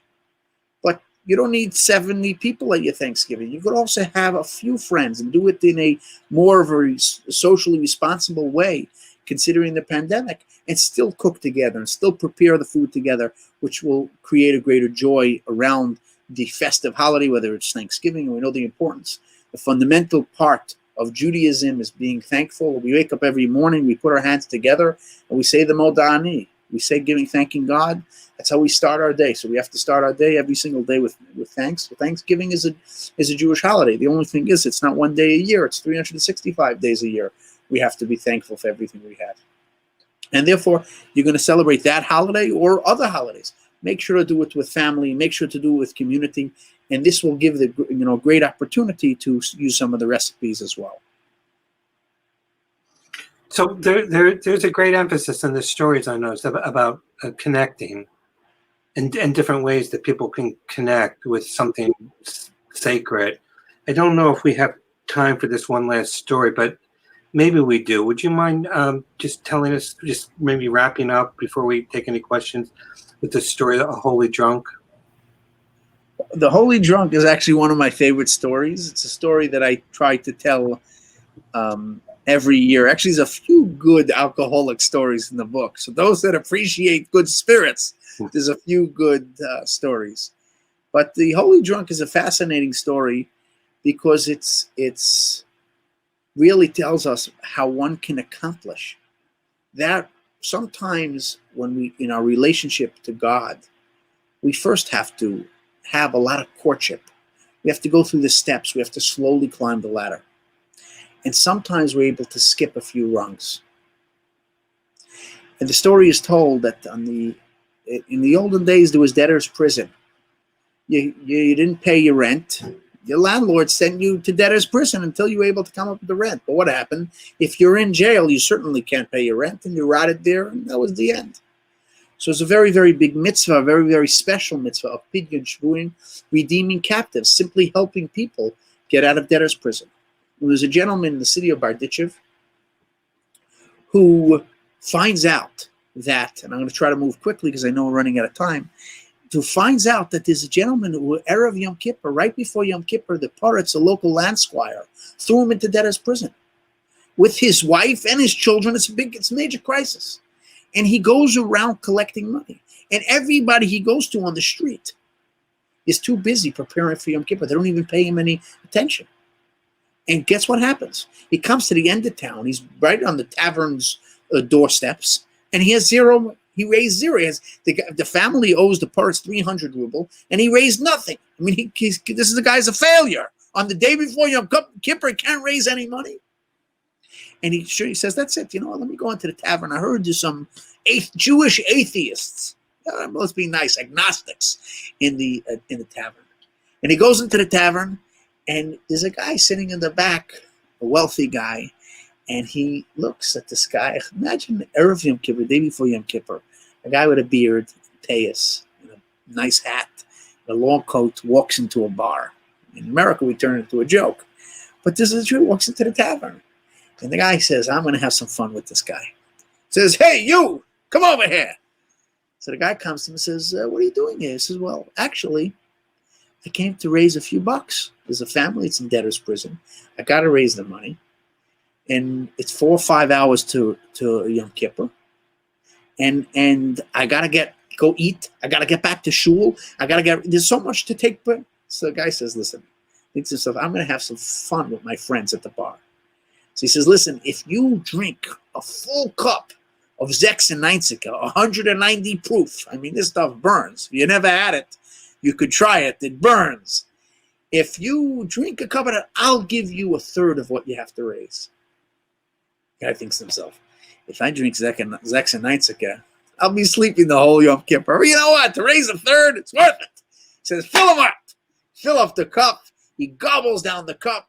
But you don't need 70 people at your Thanksgiving. You could also have a few friends and do it in a more of a socially responsible way, considering the pandemic, and still cook together and still prepare the food together, which will create a greater joy around the festive holiday, whether it's Thanksgiving, and we know the importance. The fundamental part of Judaism is being thankful. We wake up every morning, we put our hands together, and we say the Moda'ani. We say thanking God. That's how we start our day. So we have to start our day every single day with thanks. So Thanksgiving is a Jewish holiday. The only thing is, it's not one day a year. It's 365 days a year. We have to be thankful for everything we have. And therefore, you're going to celebrate that holiday or other holidays. Make sure to do it with family. Make sure to do it with community. And this will give the great opportunity to use some of the recipes as well. So there's a great emphasis in the stories I noticed about connecting and different ways that people can connect with something sacred. I don't know if we have time for this one last story, but maybe we do. Would you mind just telling us, just maybe wrapping up before we take any questions, with the story of a holy drunk? The Holy Drunk is actually one of my favorite stories. It's a story that I try to tell every year. Actually, there's a few good alcoholic stories in the book. So those that appreciate good spirits, there's a few good stories. But the Holy Drunk is a fascinating story because it's really tells us how one can accomplish that. Sometimes when we, in our relationship to God, we first have to have a lot of courtship. We have to go through the steps. We have to slowly climb the ladder. And sometimes we're able to skip a few rungs. And the story is told that in the olden days, there was debtor's prison. You didn't pay your rent. Your landlord sent you to debtor's prison until you were able to come up with the rent. But what happened? If you're in jail, you certainly can't pay your rent, and you rotted there, and that was the end. So it's a very, very big mitzvah, a very, very special mitzvah of Pidyon Shvuim, redeeming captives, simply helping people get out of debtor's prison. There was a gentleman in the city of Barditchev who finds out that, and I'm going to try to move quickly because I know we're running out of time, who finds out that there's a gentleman who, Erev Yom Kippur, right before Yom Kippur, the Poritz, a local land squire, threw him into debtor's prison with his wife and his children. It's a major crisis. And he goes around collecting money. And everybody he goes to on the street is too busy preparing for Yom Kippur. They don't even pay him any attention. And guess what happens? He comes to the end of town. He's right on the tavern's doorsteps. And he has zero. He raised zero. The family owes the Poritz 300 ruble. And he raised nothing. I mean, this is the guy's a failure. On the day before Yom Kippur, he can't raise any money. And he says, that's it. You know what? Let me go into the tavern. I heard there's some Jewish atheists. Must be nice, agnostics in the tavern. And he goes into the tavern, and there's a guy sitting in the back, a wealthy guy, and he looks at this guy. Imagine Erev Yom Kippur, day before Yom Kippur, a guy with a beard, payas, and a nice hat, a long coat, walks into a bar. In America, we turn it into a joke. But this is a Jew, walks into the tavern. And the guy says, I'm going to have some fun with this guy. Says, hey, you, come over here. So the guy comes to him and says, what are you doing here? He says, well, actually, I came to raise a few bucks. There's a family that's in debtor's prison. I got to raise the money. And it's 4 or 5 hours to Yom Kippur. And I got to go eat. I got to get back to shul. There's so much to take. So the guy says, listen, thinks to himself, I'm going to have some fun with my friends at the bar. So he says, listen, if you drink a full cup of Zex and Neinzika, 190 proof, I mean, this stuff burns. If you never had it, you could try it. It burns. If you drink a cup of that, I'll give you a third of what you have to raise. The guy thinks to himself, if I drink Zex and Neinzika, I'll be sleeping the whole Yom Kippur. You know what? To raise a third, it's worth it. He says, fill him up. Fill up the cup. He gobbles down the cup.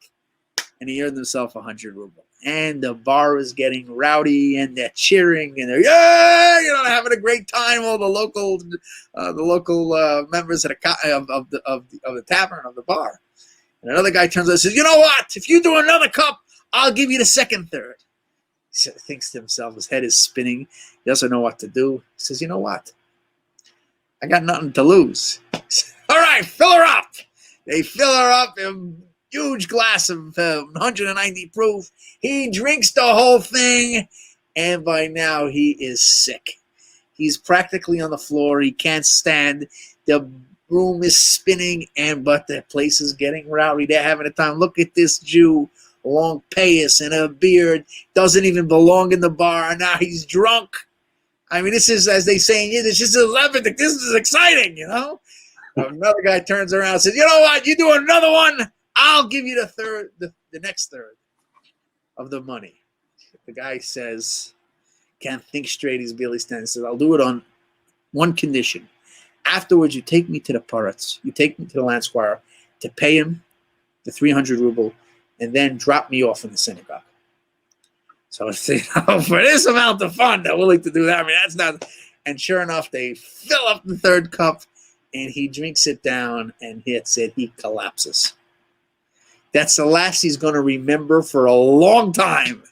And he earned himself 100 ruble. And the bar is getting rowdy, and they're cheering, and they're having a great time. All the local members of the tavern, of the bar. And another guy turns out and says, you know what? If you do another cup, I'll give you the second third. He thinks to himself, his head is spinning. He doesn't know what to do. He says, you know what? I got nothing to lose. Says, all right, fill her up. They fill her up and huge glass of 190 proof. He drinks the whole thing, and by now he is sick. He's practically on the floor. He can't stand. The room is spinning, but the place is getting rowdy. They're having a time. Look at this Jew, long payas and a beard, doesn't even belong in the bar. Now he's drunk. I mean, this is, as they say in Yiddish, this is 11. This is exciting, you know? Another guy turns around and says, you know what? You do another one, I'll give you the third, the next third of the money. The guy says, can't think straight. He's Billy Stan. He says, I'll do it on one condition. Afterwards, you take me to the Paratz. You take me to the land squire to pay him the 300 ruble and then drop me off in the synagogue. So for this amount of fun, they're willing to do that. I mean, that's not. And sure enough, they fill up the third cup and he drinks it down and hits it. He collapses. That's the last he's going to remember for a long time.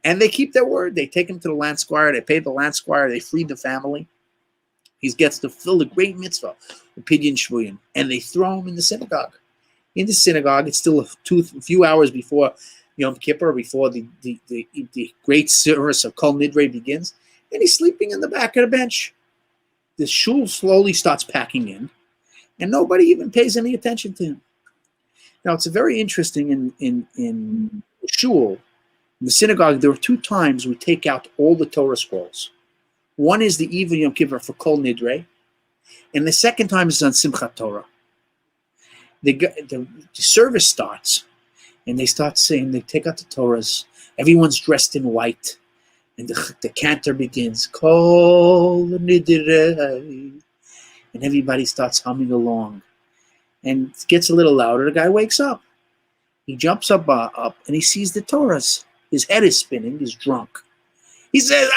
And they keep their word. They take him to the land squire. They pay the land squire. They freed the family. He gets to fill the great mitzvah, the Pidyon Shvuyin, and they throw him in the synagogue. In the synagogue, it's still a few hours before Yom Kippur, before the great service of Kol Nidre begins, and he's sleeping in the back of the bench. The shul slowly starts packing in, and nobody even pays any attention to him. Now, it's very interesting in the shul, in the synagogue, there are 2 times we take out all the Torah scrolls. One is the eve of Yom Kippur for Kol Nidre, and the second time is on Simchat Torah. The service starts, and they start saying, they take out the Torahs, everyone's dressed in white, and the cantor begins, Kol Nidre, and everybody starts humming along, and it gets a little louder. The guy wakes up. He jumps up, and he sees the Torahs. His head is spinning, he's drunk. He says,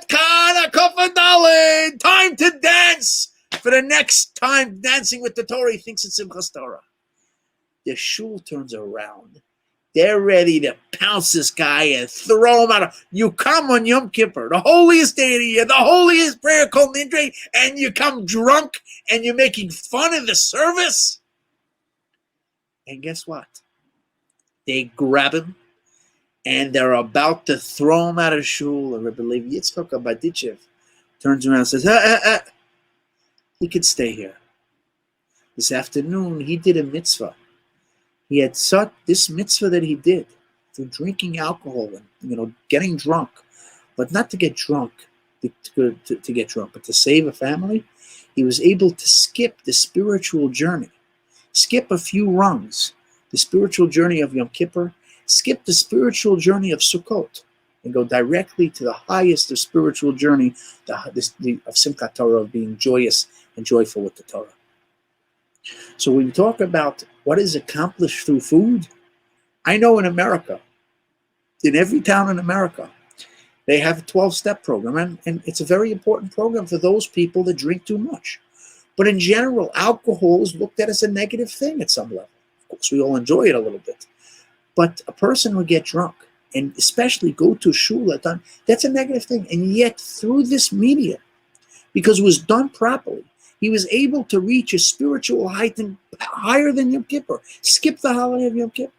Kana Kofadalin, time to dance. For the next time dancing with the Torah, he thinks it's Simchas Torah. The shul turns around. They're ready to pounce this guy and throw him out. You come on Yom Kippur, the holiest day of the year, the holiest prayer called Nidre, and you come drunk and you're making fun of the service? And guess what? They grab him. And they're about to throw him out of shul. And Rabbi Levi Yitzchak Abadichev turns around and says, he could stay here. This afternoon, he did a mitzvah. He had sought this mitzvah that he did through drinking alcohol and getting drunk, but not to get drunk, to get drunk, but to save a family. He was able to skip the spiritual journey, skip a few rungs, the spiritual journey of Yom Kippur, skip the spiritual journey of Sukkot, and go directly to the highest of spiritual journey of Simchat Torah, of being joyous and joyful with the Torah. So when we talk about what is accomplished through food, I know in America, in every town in America, they have a 12-step program, and it's a very important program for those people that drink too much. But in general, alcohol is looked at as a negative thing at some level. Of course, we all enjoy it a little bit. But a person would get drunk, and especially go to shul at time, that's a negative thing. And yet, through this media, because it was done properly, he was able to reach a spiritual height higher than Yom Kippur. Skip the holiday of Yom Kippur.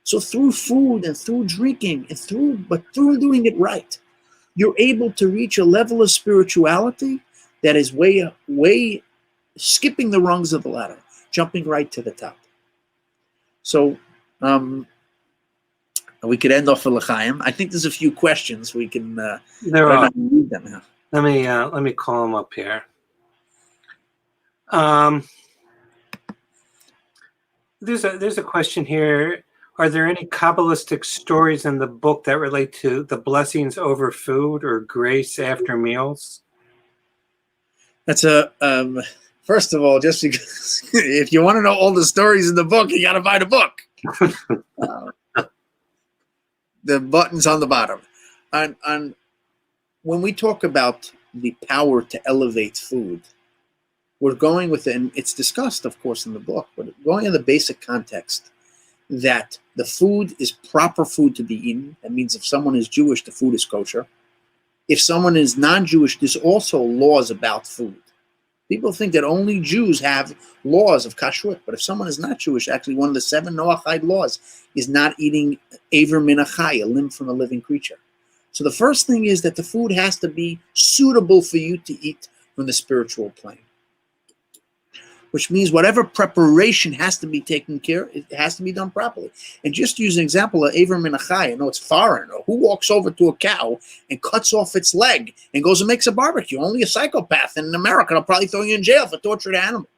So through food and through drinking and through doing it right, you're able to reach a level of spirituality that is way skipping the rungs of the ladder, jumping right to the top. So we could end off with L'chaim. I think there's a few questions we can. There are. Read them now. Let me call them up here. There's a question here. Are there any Kabbalistic stories in the book that relate to the blessings over food or grace after meals? That's first of all, just because if you want to know all the stories in the book, you got to buy the book. The button's on the bottom. On when we talk about the power to elevate food, we're going with it, and it's discussed, of course, in the book, but going in the basic context that the food is proper food to be eaten. That means if someone is Jewish, the food is kosher. If someone is non-Jewish, there's also laws about food. People think that only Jews have laws of kashrut, but if someone is not Jewish, actually one of the 7 Noahide laws is not eating aver min achai, a limb from a living creature. So the first thing is that the food has to be suitable for you to eat from the spiritual plane. which means whatever preparation has to be taken care, it has to be done properly. And just to use an example of Aver Menachai, I know it's foreign. Who walks over to a cow and cuts off its leg and goes and makes a barbecue? Only a psychopath in America will probably throw you in jail for tortured animal.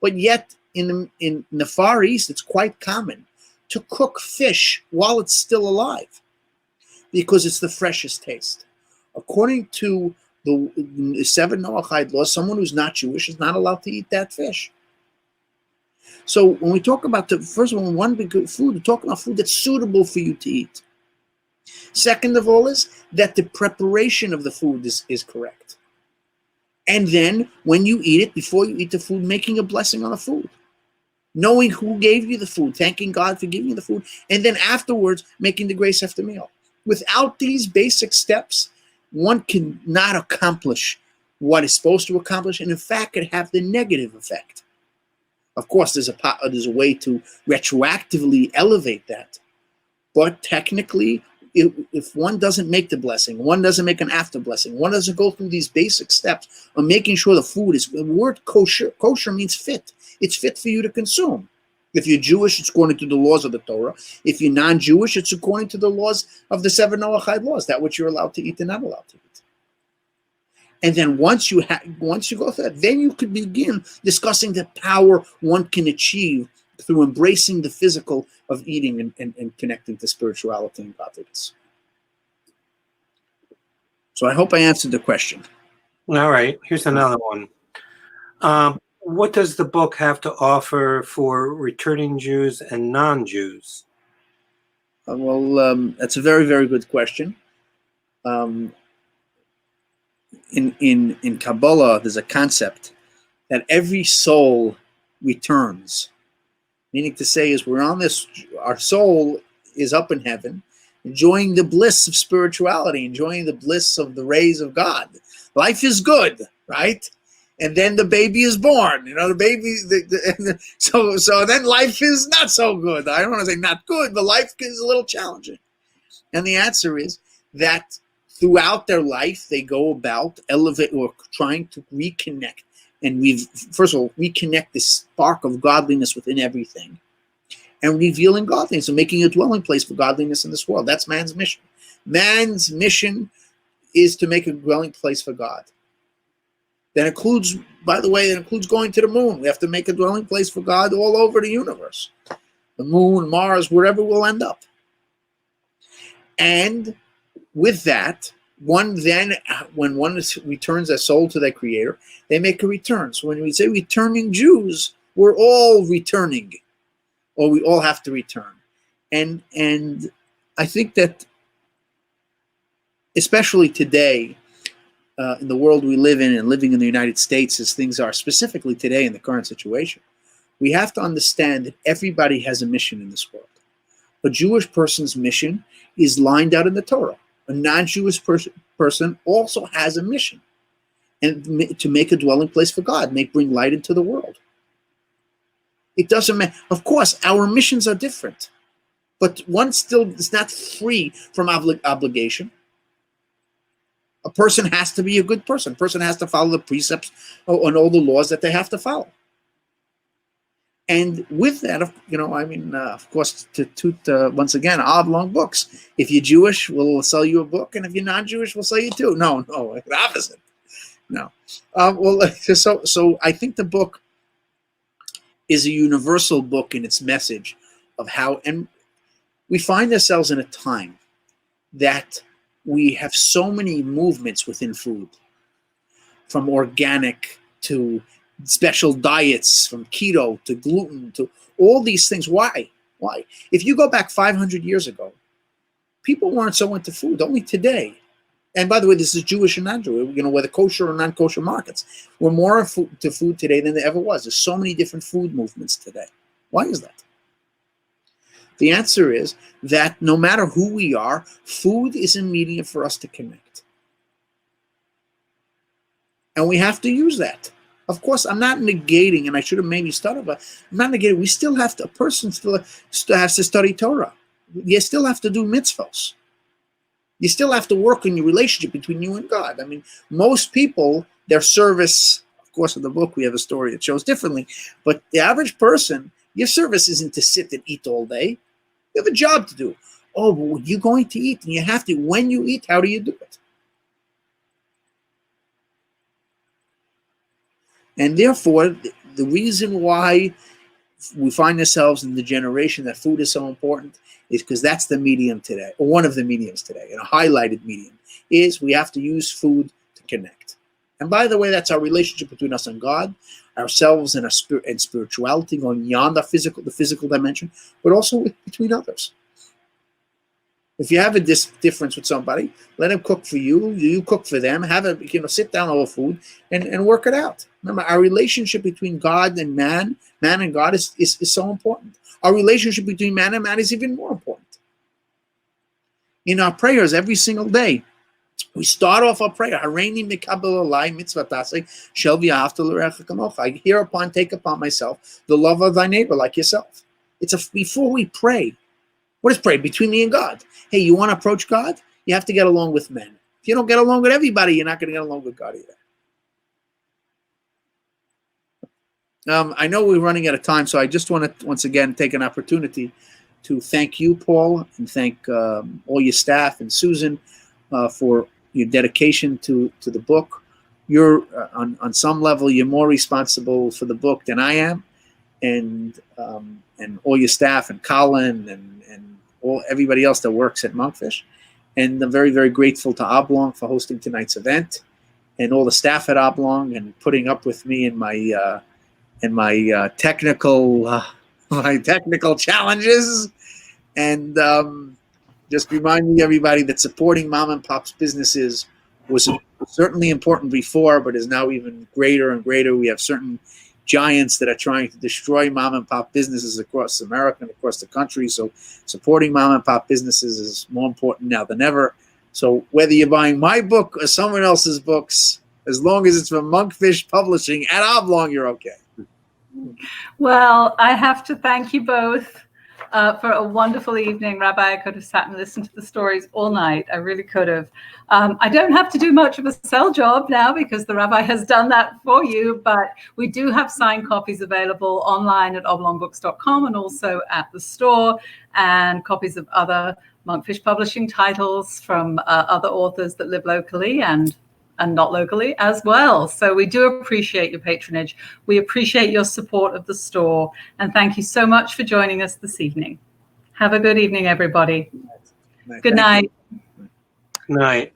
But yet in the Far East, it's quite common to cook fish while it's still alive because it's the freshest taste. According to the 7 Noahide laws, someone who's not Jewish is not allowed to eat that fish. So when we talk about first of all, one big food, we're talking about food that's suitable for you to eat. Second of all is that the preparation of the food is correct. And then when you eat it, before you eat the food, making a blessing on the food. Knowing who gave you the food, thanking God for giving you the food, and then afterwards making the grace after meal. Without these basic steps, one cannot accomplish what it's supposed to accomplish, and in fact, could have the negative effect. Of course, there's a way to retroactively elevate that, but technically, if one doesn't make the blessing, one doesn't make an after blessing, one doesn't go through these basic steps of making sure the food is, the word kosher, kosher means fit. It's fit for you to consume. If you're Jewish, it's according to the laws of the Torah. If you're non-Jewish, it's according to the laws of the 7 Noahide laws, that which you're allowed to eat and not allowed to eat. And then once you go through that, then you could begin discussing the power one can achieve through embracing the physical of eating and connecting to spirituality and godliness. So I hope I answered the question. All right, here's another one. What does the book have to offer for returning Jews and non-Jews? That's a very, very good question. In Kabbalah, there's a concept that every soul returns. Meaning to say is we're on this, our soul is up in heaven, enjoying the bliss of spirituality, enjoying the bliss of the rays of God. Life is good, right? And then the baby is born. The baby. So then life is not so good. I don't want to say not good, but life is a little challenging. And the answer is that throughout their life, they go about elevate or trying to reconnect. And first of all, reconnect this spark of godliness within everything. And revealing godliness and making a dwelling place for godliness in this world. That's man's mission. Man's mission is to make a dwelling place for God. That includes, by the way, that includes going to the moon. We have to make a dwelling place for God all over the universe. The moon, Mars, wherever we'll end up. And with that, when one returns their soul to their Creator, they make a return. So when we say returning Jews, we're all returning, or we all have to return. And I think that, especially today, in the world we live in and living in the United States as things are, specifically today in the current situation, we have to understand that everybody has a mission in this world. A Jewish person's mission is lined out in the Torah. A non-Jewish person also has a mission, and to make a dwelling place for God, bring light into the world. It doesn't matter. Of course, our missions are different, but one still is not free from obligation. A person has to be a good person. A person has to follow the precepts and all the laws that they have to follow. And with that, of course, to toot once again, Oblong books. If you're Jewish, we'll sell you a book, and if you're non-Jewish, we'll sell you two. No, the opposite. No. So I think the book is a universal book in its message of how, and we find ourselves in a time that we have so many movements within food, from organic to special diets, from keto to gluten to all these things. Why? If you go back 500 years ago, people weren't so into food. Only today. And by the way, this is Jewish and non-Jewish, whether kosher or non-kosher markets. We're more to food today than there ever was. There's so many different food movements today. Why is that? The answer is that no matter who we are, food is a medium for us to connect. And we have to use that. Of course, I'm not negating, and I should have maybe started, but I'm not negating. We still have to, a person still has to study Torah. You still have to do mitzvahs. You still have to work on your relationship between you and God. Most people, their service, course of the book, we have a story that shows differently. But the average person, your service isn't to sit and eat all day. You have a job to do. Oh, but when you're going to eat, and you have to, when you eat, how do you do it? And therefore, the reason why we find ourselves in the generation that food is so important is because that's the medium today, or one of the mediums today, and a highlighted medium, is we have to use food to connect. And by the way, that's our relationship between us and God, ourselves and our spirit and spirituality, going beyond the physical dimension, but also between others. If you have a difference with somebody, let them cook for you. You cook for them. Have a sit down over food and work it out. Remember, our relationship between God and man and God is so important. Our relationship between man and man is even more important. In our prayers every single day, we start off our prayer. Hareini mi Kabbalah mitzvah tasei shel v'ahavta l'recha kamocha. I hereupon take upon myself the love of thy neighbor like yourself. Before we pray. What is pray? Between me and God. Hey, you want to approach God? You have to get along with men. If you don't get along with everybody, you're not going to get along with God either. I know we're running out of time, so I just want to once again take an opportunity to thank you, Paul, and thank all your staff and Susan for your dedication to the book. You're on some level, you're more responsible for the book than I am, and all your staff and Colin and everybody else that works at Monkfish. And I'm very, very grateful to Oblong for hosting tonight's event, and all the staff at Oblong and putting up with me in my technical challenges, and just reminding everybody that supporting mom and pop's businesses was certainly important before, but is now even greater and greater. We have certain giants that are trying to destroy mom and pop businesses across America and across the country. So supporting mom and pop businesses is more important now than ever. So whether you're buying my book or someone else's books, as long as it's from Monkfish Publishing at Oblong, you're okay. Well, I have to thank you both for a wonderful evening. Rabbi, I could have sat and listened to the stories all night. I really could have. I don't have to do much of a sell job now because the Rabbi has done that for you, but we do have signed copies available online at oblongbooks.com and also at the store, and copies of other Monkfish Publishing titles from other authors that live locally and not locally as well. So we do appreciate your patronage. We appreciate your support of the store. And thank you so much for joining us this evening. Have a good evening, everybody. Good night. Good night.